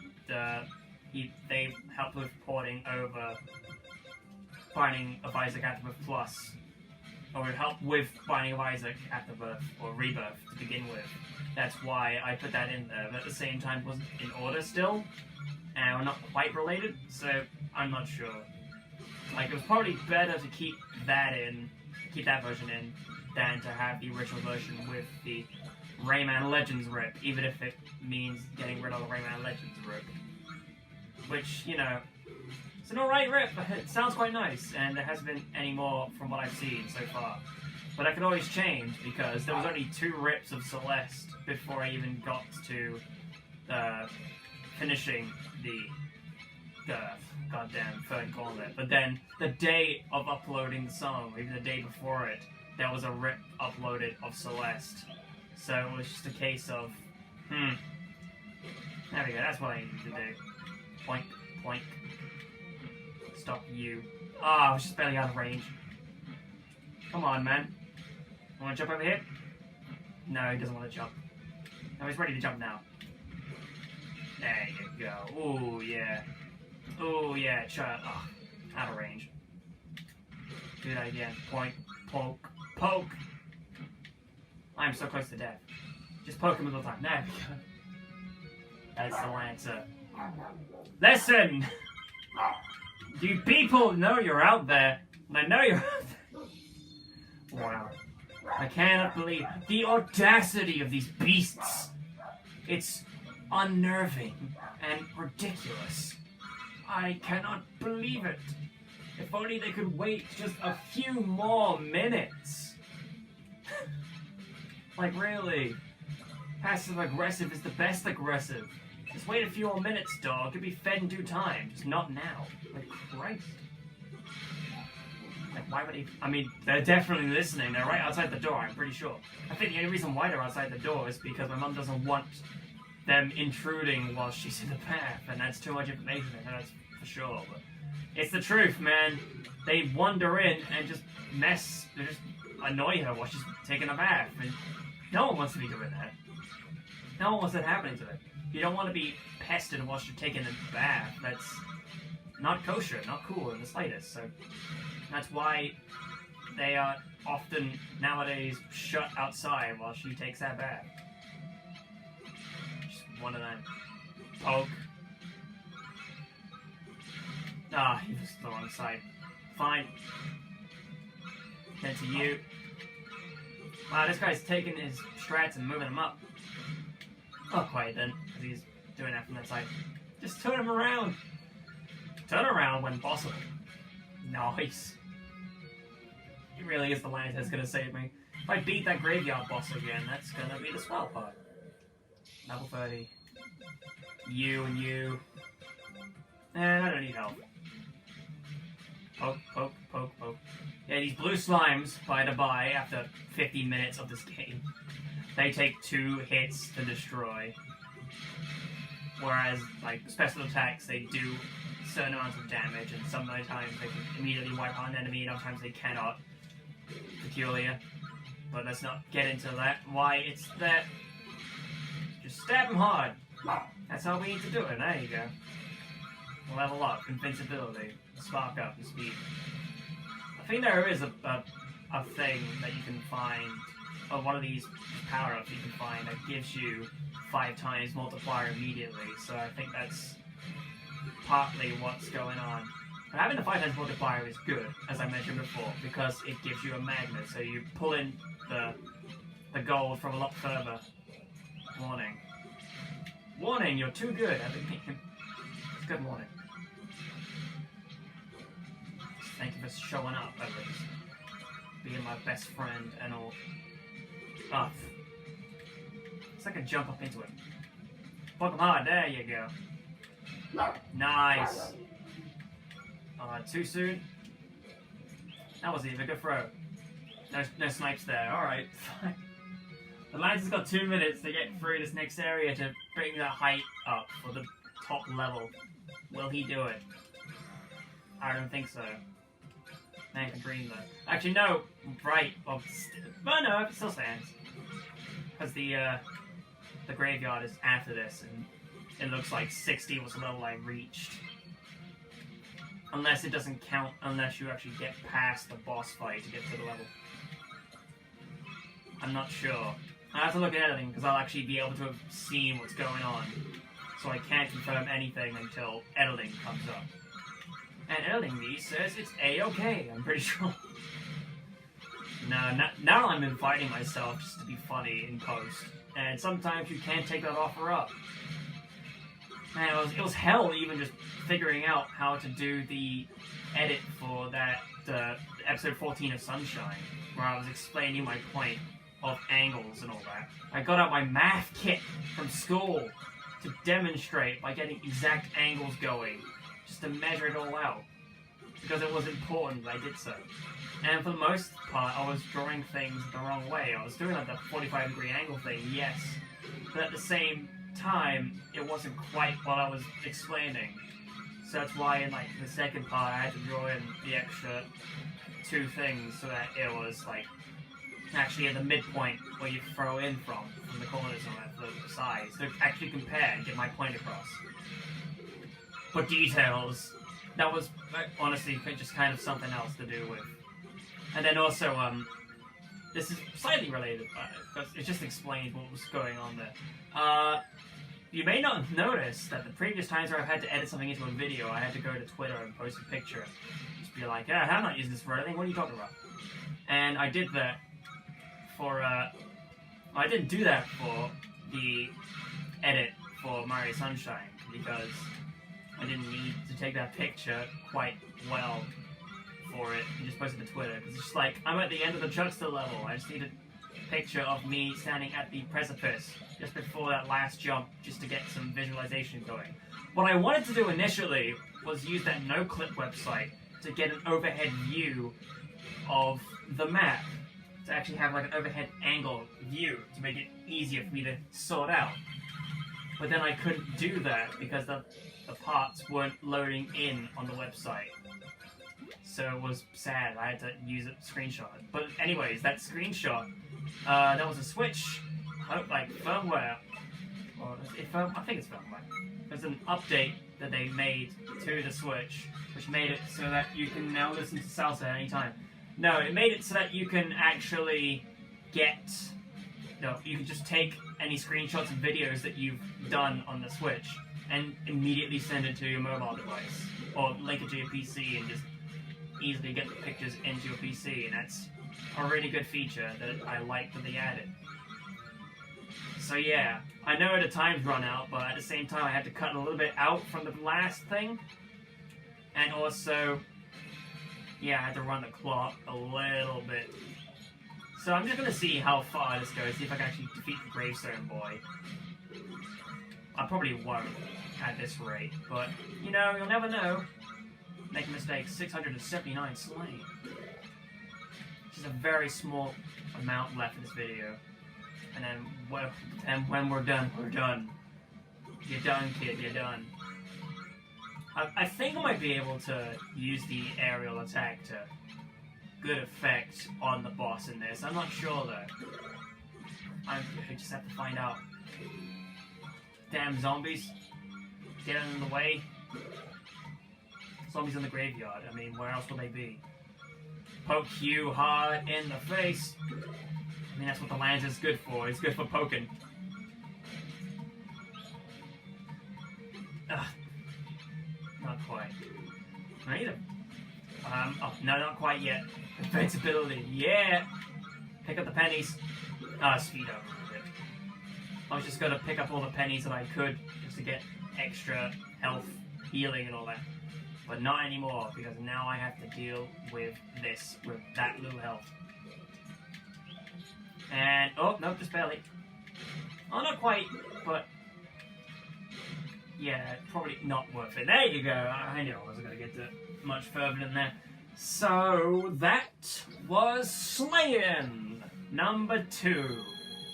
they helped with porting over Binding of Isaac Afterbirth Plus, or would help with Binding of Isaac Afterbirth or Rebirth to begin with. That's why I put that in there, but at the same time it wasn't in order still, and we're not quite related, so I'm not sure. Like, it was probably better to keep that version in, than to have the original version with the Rayman Legends rip, even if it means getting rid of the Rayman Legends rip. Which, you know, it's an alright rip, but it sounds quite nice, and there hasn't been any more from what I've seen so far. But that could always change, because there was only 2 rips of Celeste before I even got to finishing the goddamn third Gauntlet. But then, the day of uploading the song, or even the day before it, there was a rip uploaded of Celeste. So it was just a case of, there we go, that's what I needed to do. Poink, poink. Stop you. Ah, I was just barely out of range. Come on, man. Want to jump over here? No, he doesn't want to jump. No, he's ready to jump now. There you go. Oh, yeah. Oh, yeah, out of range. Do that again. Point, poke, poke. I'm so close to death. Just poke him a little time. There we go. That's the Lancer. Listen! You people know you're out there. And I know you're out there. Wow. I cannot believe the audacity of these beasts. It's unnerving and ridiculous. I cannot believe it. If only they could wait just a few more minutes. Like, really? Passive aggressive is the best aggressive. Just wait a few more minutes, dog. You'll be fed in due time. Just not now. Like, Christ. Like, why would he... I mean, they're definitely listening. They're right outside the door, I'm pretty sure. I think the only reason why they're outside the door is because my mum doesn't want them intruding while she's in the bath, and that's too much information, and that's for sure. But it's the truth, man. They wander in and just mess... They just annoy her while she's taking a bath, and no one wants to be doing that. No one wants that happening to her. You don't want to be pestered while you're taking a bath. That's not kosher, not cool in the slightest. So that's why they are often nowadays shut outside while she takes that bath. Just one of them. Poke. Ah, he was the wrong side. Fine. Then to you. Wow, this guy's taking his strats and moving them up. Not quite then, because he's doing that from that side. Just turn him around. Turn around when possible. Nice. He really is the lance that's gonna save me. If I beat that graveyard boss again, that's gonna be the swell part. Level 30. You and you. I don't need help. Poke, poke, poke, poke. Yeah, these blue slimes, by the by, after 50 minutes of this game, they take 2 hits to destroy. Whereas, like, special attacks, they do certain amounts of damage, and sometimes they can immediately wipe out an enemy, and other times they cannot. Peculiar. But let's not get into that. Why it's that. Just stab him hard. That's how we need to do it. There you go. Level up, invincibility, spark up, and speed. I think there is a thing that you can find, or one of these power-ups you can find that gives you 5 times multiplier immediately, so I think that's partly what's going on. But having the 5 times multiplier is good, as I mentioned before, because it gives you a magnet, so you pull in the gold from a lot further. Warning. Warning, you're too good at the game. It's good warning. Thank you for showing up, at least. Being my best friend and all. Up. It's like a jump up into it. Poke him hard, there you go. Nice. Too soon? That wasn't even a good throw. No snipes there, alright. The Lance has got 2 minutes to get through this next area to bring the height up for the top level. Will he do it? I don't think so. Man can dream though. Actually, no. Right. Well, no, it still stands. Because the graveyard is after this, and it looks like 60 was the level I reached. Unless it doesn't count, unless you actually get past the boss fight to get to the level. I'm not sure. I have to look at editing, because I'll actually be able to have seen what's going on. So I can't confirm anything until editing comes up. And editing these says it's A-okay, I'm pretty sure. No, now I'm inviting myself just to be funny in post. And sometimes you can't take that offer up. Man, it was hell even just figuring out how to do the edit for that episode 14 of Sunshine, where I was explaining my point of angles and all that. I got out my math kit from school to demonstrate by getting exact angles going, just to measure it all out, because it was important that I did so. And for the most part, I was drawing things the wrong way. I was doing like the 45-degree angle thing, yes, but at the same time, it wasn't quite what I was explaining. So that's why in like the second part, I had to draw in the extra 2 things so that it was like actually at the midpoint where you throw in from the corners on the sides, to actually compare and get my point across. But details, that was honestly just kind of something else to do with. And then also, this is slightly related, but it just explains what was going on there. You may not have noticed that the previous times where I've had to edit something into a video, I had to go to Twitter and post a picture. Just be like, yeah, I'm not using this for anything, what are you talking about? And I did that for, I didn't do that for the edit for Mario Sunshine, because I didn't need to take that picture quite well for it and just post it to Twitter. Because it's just like, I'm at the end of the Chuckster level. I just need a picture of me standing at the precipice just before that last jump just to get some visualization going. What I wanted to do initially was use that NoClip website to get an overhead view of the map. To actually have like an overhead angle view to make it easier for me to sort out. But then I couldn't do that because the parts weren't loading in on the website. So it was sad. I had to use a screenshot. But anyways, that screenshot, there was a Switch, like firmware, or I think it's firmware. There's an update that they made to the Switch, which made it so that you can now listen to salsa at any time. No, it made it so that you can actually you can just take any screenshots and videos that you've done on the Switch and immediately send it to your mobile device, or link it to your PC and just easily get the pictures into your PC, and that's a really good feature that I like that they added. So yeah, I know the time's run out, but at the same time I had to cut a little bit out from the last thing, and also, yeah, I had to run the clock a little bit. So I'm just gonna see how far this goes, see if I can actually defeat the Gravestone Boy. I probably won't at this rate, but you know, you'll never know. Make a mistake, 679 slain. Which is a very small amount left in this video. And then when we're done, we're done. You're done, kid, you're done. I think I might be able to use the aerial attack to good effect on the boss in this. I'm not sure though. I just have to find out. Damn zombies. Get in the way. Zombies in the graveyard. I mean, where else will they be? Poke you hard in the face. I mean, that's what the lance is good for. It's good for poking. Ugh. Not quite. I need a... oh, no, not quite yet. Invincibility. Yeah! Pick up the pennies. Speed up a bit. I was just gonna pick up all the pennies that I could just to get extra health, healing, and all that. But not anymore, because now I have to deal with this, with that little health. And, oh, no, just barely. Oh, not quite, but... yeah, probably not worth it. There you go. I knew I wasn't going to get to much further than that. So, that was Slayin number 2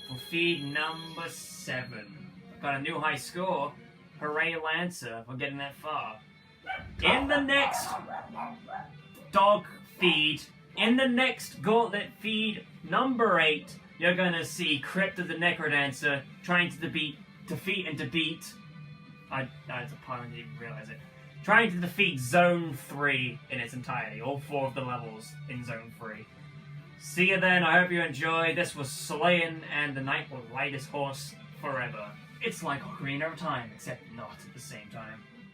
for feed number 7. Got a new high score. Hooray, Lancer, for getting that far. In the next dog feed, in the next Gauntlet feed number 8, you're going to see Crypt of the Necrodancer trying to defeat and beat... that's a pun, I didn't even realize it. Trying to defeat Zone 3 in its entirety. All 4 of the levels in Zone 3. See you then, I hope you enjoyed. This was Slayin, and the night will ride his horse forever. It's like Ocarina of Time, except not at the same time.